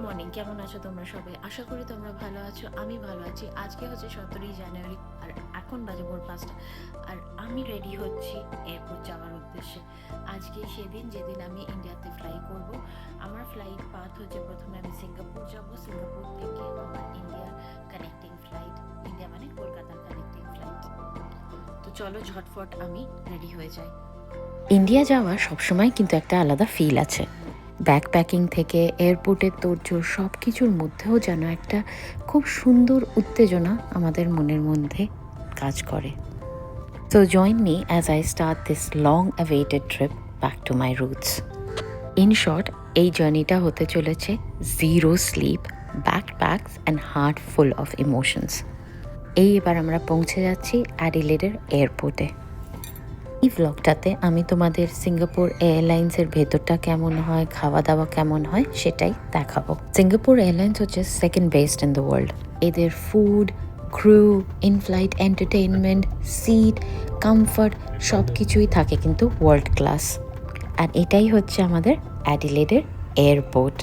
Morning, কেমন আছো তোমরা সবাই? আশা করি তোমরা ভালো আছো। আমি ভালো আছি। আজকে হচ্ছে 17ই জানুয়ারি আর এখন বাজে ভোর 5টা। আর আমি রেডি হচ্ছি এয়ারপোর্ট যাওয়ার উদ্দেশ্যে। আজকে সেদিন যেদিন আমি ইন্ডিয়াতে ফ্লাই করব। আমার ফ্লাইট পাথ হচ্ছে প্রথমে আমি সিঙ্গাপুর যাব, সিঙ্গাপুর থেকে আমার ইন্ডিয়ার কানেক্টিং ফ্লাইট, ইন্ডিয়া মানে কলকাতার কানেক্টিং ফ্লাইট। তো চলো ঝটফট আমি রেডি হয়ে যাই। ইন্ডিয়া যাওয়া সবসময় কিন্তু একটা আলাদা ফিল আছে। ব্যাকপ্যাকিং থেকে এয়ারপোর্টের তোড়জোড় সব কিছুর মধ্যেও যেন একটা খুব সুন্দর উত্তেজনা আমাদের মনের মধ্যে কাজ করে। So join me as I start this long awaited trip back to my roots. In short, এই জার্নিটা হতে চলেছে zero sleep, backpacks and heart full of emotions. এবার আমরা পৌঁছে যাচ্ছি অ্যাডিলেডের এয়ারপোর্টে। এই ভ্লগটাতে আমি তোমাদের সিঙ্গাপুর এয়ারলাইন্সের ভেতরটা কেমন হয়, খাওয়া দাওয়া কেমন হয় সেটাই দেখাবো। সিঙ্গাপুর এয়ারলাইন্স হচ্ছে second best in the world. এদের food, crew, inflight entertainment, seat, comfort সব কিছুই থাকে কিন্তু ওয়ার্ল্ড ক্লাস। আর এটাই হচ্ছে আমাদের অ্যাডিলেডের এয়ারপোর্ট।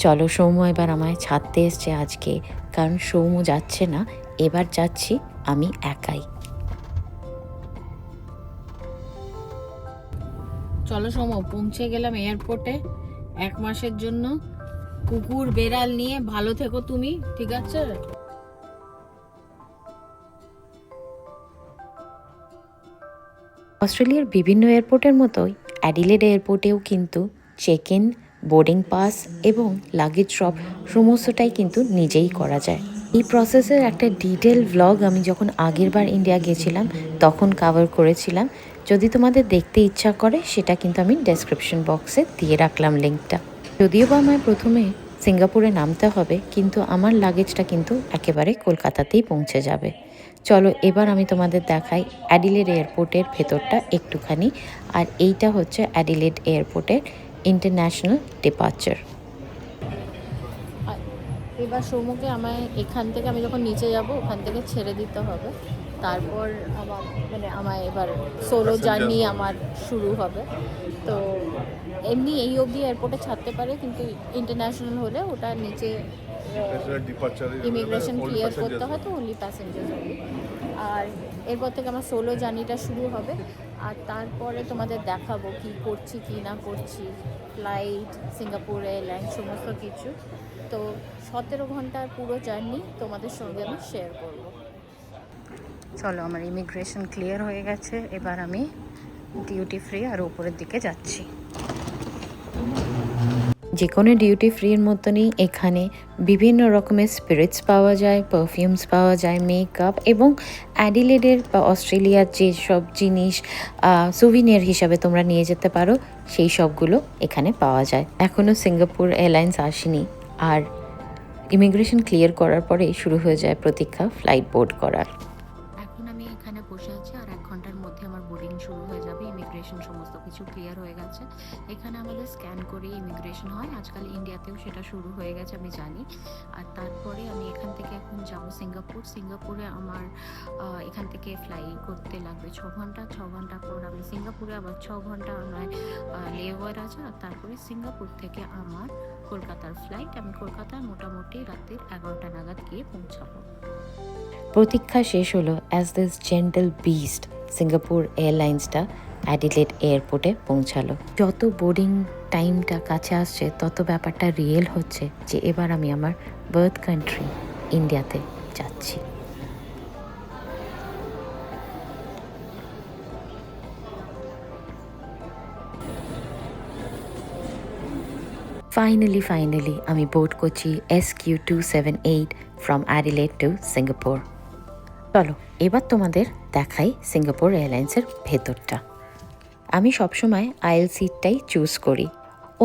চলো, সৌম্য এবার আমায় ছাড়তে এসছে আজকে, কারণ সৌম্য যাচ্ছে না, এবার যাচ্ছি আমি একাই। চলো সোমো, পৌঁছে গেলাম এয়ারপোর্টে 1 মাসের জন্য। কুকুর বেড়াল নিয়ে ভালো থেকো তুমি, ঠিক আছে? অস্ট্রেলিয়ার বিভিন্ন এয়ারপোর্টের মতোই অ্যাডিলেড এয়ারপোর্টেও কিন্তু চেক ইন, বোর্ডিং পাস এবং লাগেজ ড্রপ সমস্তটাই কিন্তু নিজেই করা যায়। এই প্রসেসের একটা ডিটেল ভ্লগ আমি যখন আগেরবার ইন্ডিয়া গেছিলাম তখন কভার করেছিলাম। যদি তোমাদের দেখতে ইচ্ছা করে সেটা কিন্তু আমি ডেসক্রিপশন বক্সে দিয়ে রাখলাম লিঙ্কটা। যদিও বা আমায় প্রথমে সিঙ্গাপুরে নামতে হবে, কিন্তু আমার লাগেজটা কিন্তু একেবারে কলকাতাতেই পৌঁছে যাবে। চলো এবার আমি তোমাদের দেখাই অ্যাডিলেড এয়ারপোর্টের ভেতরটা একটুখানি। আর এইটা হচ্ছে অ্যাডিলেড এয়ারপোর্টের ইন্টারন্যাশনাল ডিপার্চার। এবার সৌমুকে আমায় এখান থেকে, আমি যখন নিচে যাব ওখান থেকে ছেড়ে দিতে হবে। তারপর আমায় এবার সোলো জার্নি আমার শুরু হবে। তো এমনি এই অবধি এয়ারপোর্টে ছাড়তে পারে, কিন্তু ইন্টারন্যাশনাল হলে ওটা নিচে ইমিগ্রেশন ক্লিয়ার করতে হয়, তো অনলি প্যাসেঞ্জার্স হবে। আর এরপর থেকে আমার সোলো জার্নিটা শুরু হবে। আর তারপরে তোমাদের দেখাবো কি করছি কি না করছি, ফ্লাইট, সিঙ্গাপুর এয়ারলাইন্স সমস্ত কিছু। তো 17 ঘন্টার পুরো জার্নি তোমাদের সঙ্গে আমি শেয়ার করব। চলো, আমার ইমিগ্রেশন ক্লিয়ার হয়ে গেছে, এবার আমি ডিউটি ফ্রি আর উপরের দিকে যাচ্ছি। যে কোনো ডিউটি ফ্রির মতনই এখানে বিভিন্ন রকমের স্পিরিটস পাওয়া যায়, পারফিউমস পাওয়া যায়, মেকআপ এবং অ্যাডিলেডের বা অস্ট্রেলিয়ার যেসব জিনিস সুভিনিয়ার হিসাবে তোমরা নিয়ে যেতে পারো সেই সবগুলো এখানে পাওয়া যায়। এখনও সিঙ্গাপুর এয়ারলাইন্স আসেনি, আর ইমিগ্রেশন ক্লিয়ার করার পরেই শুরু হয়ে যায় প্রতীক্ষা ফ্লাইট বোর্ড করার। এখন আমি এখানে বসে আছি, আর 1 ঘন্টার মধ্যে আমার বোর্ডিং শুরু হয়ে যাবে। ইমিগ্রেশন সমস্ত কিছু ক্লিয়ার হয়ে গেছে। এখানে আমাদের স্ক্যান করে ইমিগ্রেশন হয়, আজকাল ইন্ডিয়াতেও সেটা শুরু হয়ে গেছে আমি জানি। আর তারপরে আমি এখান থেকে এখন যাব সিঙ্গাপুর। সিঙ্গাপুরে আমার এখান থেকে ফ্লাই করতে লাগবে 6 ঘন্টা। 6 ঘন্টা পর আমি সিঙ্গাপুরে আবার 6 ঘন্টা আমার লেওভার আছে। আর তারপরে সিঙ্গাপুর থেকে আমার কলকাতার ফ্লাইট। আমি কলকাতায় মোটামুটি রাতের 11টা নাগাদ গিয়ে পৌঁছাবো। প্রতীক্ষা শেষ হলো। As this gentle beast Singapore এয়ারলাইন্সটা অ্যাডিলেড এয়ারপোর্টে পৌঁছালো। যত বোর্ডিং টাইমটা কাছে আসছে তত ব্যাপারটা রিয়েল হচ্ছে যে এবার আমি আমার বার্থ কান্ট্রি ইন্ডিয়াতে যাচ্ছি। ফাইনালি আমি বোর্ড করছি SQ278 from Adelaide to Singapore. চলো এবার তোমাদের দেখাই সিঙ্গাপুর এয়ারলাইন্সের ভেতরটা। আমি সবসময় আইল সিটটাই চুজ করি।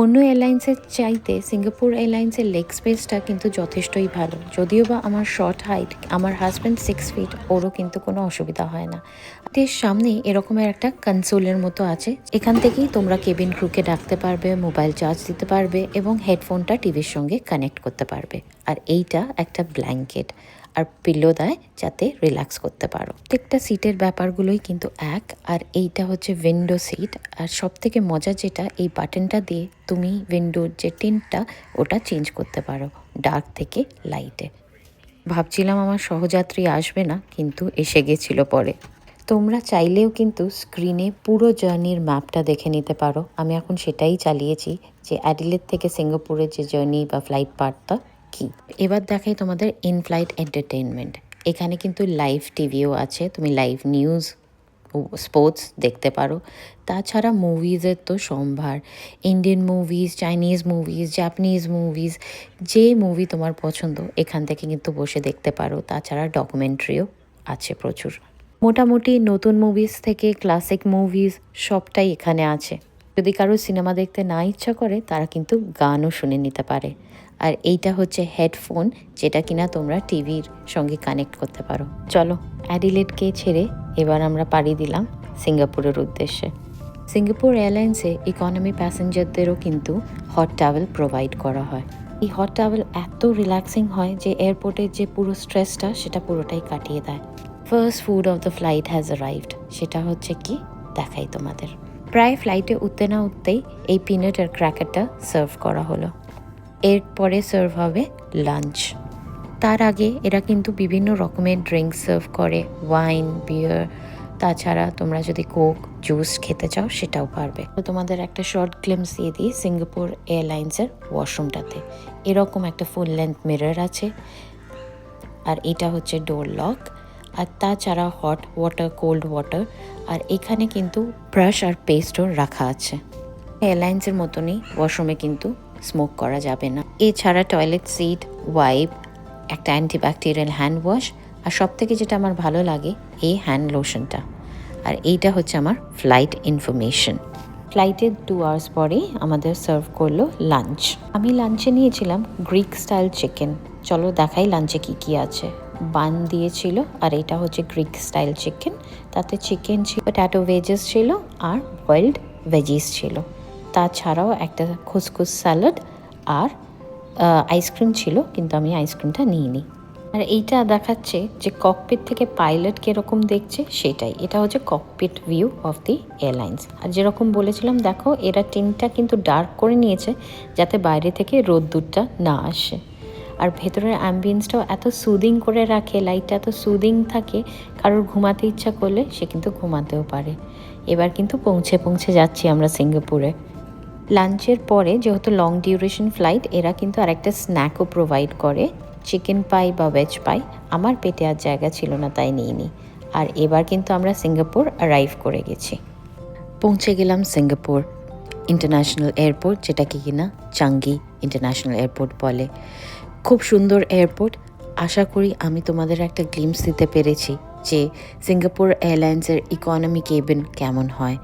অন্য এয়ারলাইন্সের চাইতে সিঙ্গাপুর এয়ারলাইন্সের লেগ স্পেসটা কিন্তু যথেষ্টই ভালো। যদিও বা আমার শর্ট হাইট, আমার হাজব্যান্ড 6 ফিট, ওরও কিন্তু কোনো অসুবিধা হয় না। এর সামনেই এরকমের একটা কনসোলের মতো আছে, এখান থেকেই তোমরা কেবিন ক্রুকে ডাকতে পারবে, মোবাইল চার্জ দিতে পারবে এবং হেডফোনটা টিভির সঙ্গে কানেক্ট করতে পারবে। আর এইটা একটা ব্ল্যাঙ্কেট। আর পিলো দেয় যাতে রিল্যাক্স করতে পারো। প্রত্যেকটা সিটের ব্যাপারগুলোই কিন্তু এক। আর এইটা হচ্ছে উইন্ডো সিট। আর সব থেকে মজা যেটা, এই বাটনটা দিয়ে তুমি উইন্ডোর যে টিন্টটা ওটা চেঞ্জ করতে পারো ডার্ক থেকে লাইটে। ভাবছিলাম আমার সহযাত্রী আসবে না, কিন্তু এসে গেছিলো পরে। তোমরা চাইলেও কিন্তু স্ক্রিনে পুরো জার্নির ম্যাপটা দেখে নিতে পারো। আমি এখন সেটাই চালিয়েছি যে অ্যাডিলেড থেকে সিঙ্গাপুরের যে জার্নি বা ফ্লাইট পার্টটা কি। এবার দেখাই তোমাদের ইন ফ্লাইট এন্টারটেনমেন্ট। এখানে কিন্তু লাইভ টিভিও আছে, তুমি লাইভ নিউজ, স্পোর্টস দেখতে পারো। তাছাড়া মুভিজের তো সম্ভার, Indian movies, Chinese movies, Japanese movies, যে মুভি তোমার পছন্দ এখান থেকে কিন্তু বসে দেখতে পারো। তাছাড়া ডকুমেন্টারিও আছে প্রচুর। মোটামুটি নতুন মুভিজ থেকে ক্লাসিক মুভিজ সবটাই এখানে আছে। যদি কারো সিনেমা দেখতে না ইচ্ছা করে তারা কিন্তু গানও শুনে নিতে পারে। আর এইটা হচ্ছে হেডফোন, যেটা কিনা তোমরা টিভির সঙ্গে কানেক্ট করতে পারো। চলো, অ্যাডিলেডকে ছেড়ে এবার আমরা পাড়ি দিলাম সিঙ্গাপুরের উদ্দেশ্যে। সিঙ্গাপুর এয়ারলাইন্সে ইকোনমি প্যাসেঞ্জারদেরও কিন্তু হট টাওয়েল প্রোভাইড করা হয়। এই হট টাওয়েল এত রিল্যাক্সিং হয় যে এয়ারপোর্টের যে পুরো স্ট্রেসটা সেটা পুরোটাই কাটিয়ে দেয়। First food of the flight has arrived. সেটা হচ্ছে কি দেখাই তোমাদের। প্রায় ফ্লাইটে উঠতে না উঠতেই এই পিনাট আর ক্র্যাকারটা সার্ভ করা হলো। এরপরে সার্ভ হবে লাঞ্চ। তার আগে এরা কিন্তু বিভিন্ন রকমের ড্রিঙ্কস সার্ভ করে, ওয়াইন, বিয়ার। তাছাড়া তোমরা যদি কোক, জুস খেতে চাও সেটাও পারবে। তো তোমাদের একটা শর্ট গ্লিম্পস দিয়ে দিই সিঙ্গাপুর এয়ারলাইন্সের ওয়াশরুমটাতে। এরকম একটা ফুল লেন্থ মিরর আছে, আর এটা হচ্ছে ডোর লক। আর তাছাড়া হট ওয়াটার, কোল্ড ওয়াটার, আর এখানে কিন্তু ব্রাশ আর পেস্টও রাখা আছে। এয়ারলাইন্সের মতনই ওয়াশরুমে কিন্তু স্মোক করা যাবে না। এছাড়া টয়লেট সিট, ওয়াইপ, একটা অ্যান্টিব্যাকটেরিয়াল হ্যান্ড ওয়াশ, আর সব থেকে যেটা আমার ভালো লাগে এই হ্যান্ড লোশনটা। আর এইটা হচ্ছে আমার ফ্লাইট ইনফরমেশন। ফ্লাইটের 2 আওয়ার্স পরেই আমাদের সার্ভ করলো লাঞ্চ। আমি লাঞ্চে নিয়েছিলাম গ্রিক স্টাইল চিকেন। চলো দেখাই লাঞ্চে কি কি আছে। বান দিয়েছিল, আর এটা হচ্ছে গ্রিক স্টাইল চিকেন। তাতে চিকেন ছিল, পটেটো ভেজেস ছিল, আর বয়েলড ভেজিস ছিল। তাছাড়াও একটা খুসখুস স্যালাড আর আইসক্রিম ছিল, কিন্তু আমি আইসক্রিমটা নিইনি। আর এইটা দেখাচ্ছে যে ককপিট থেকে পাইলট কীরকম দেখছে সেটাই। এটা হচ্ছে cockpit view of the airlines. আর যেরকম বলেছিলাম, দেখো এরা টিনটা কিন্তু ডার্ক করে নিয়েছে যাতে বাইরে থেকে রোদ্দুরটা না আসে। আর ভেতরের অ্যাম্বিয়েন্সটাও এত সুদিং করে রাখে, লাইটটা এত সুদিং থাকে, কারোর ঘুমাতে ইচ্ছা করলে সে কিন্তু ঘুমাতেও পারে। এবার কিন্তু পৌঁছে যাচ্ছি আমরা সিঙ্গাপুরে। লাঞ্চের পরে যেহেতু লং ডিউরেশন ফ্লাইট, এরা কিন্তু আরেকটা স্ন্যাকও প্রোভাইড করে, চিকেন পাই বা ভেজ পাই। আমার পেটে আর জায়গা ছিল না, তাই নিইনি। আর এবার কিন্তু আমরা সিঙ্গাপুর অ্যারাইভ করে গেছি। পৌঁছে গেলাম সিঙ্গাপুর ইন্টারন্যাশনাল এয়ারপোর্ট, যেটাকে কিনা চাঙ্গি ইন্টারন্যাশনাল এয়ারপোর্ট বলে। খুব সুন্দর এয়ারপোর্ট। আশা করি আমি তোমাদের একটা গ্লিম্পস দিতে পেরেছি যে সিঙ্গাপুর এয়ারলাইন্সের ইকোনমি কেবিন কেমন হয়।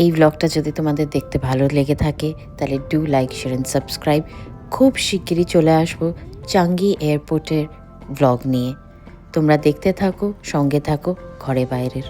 এই ব্লগটা যদি তোমাদের দেখতে ভালো লেগে থাকে তাহলে do like, share and subscribe. খুব শিগগিরই চলে আসবো চাঙ্গি এয়ারপোর্টের ব্লগ নিয়ে। তোমরা দেখতে থাকো, সঙ্গে থাকো ঘরে বাইরের।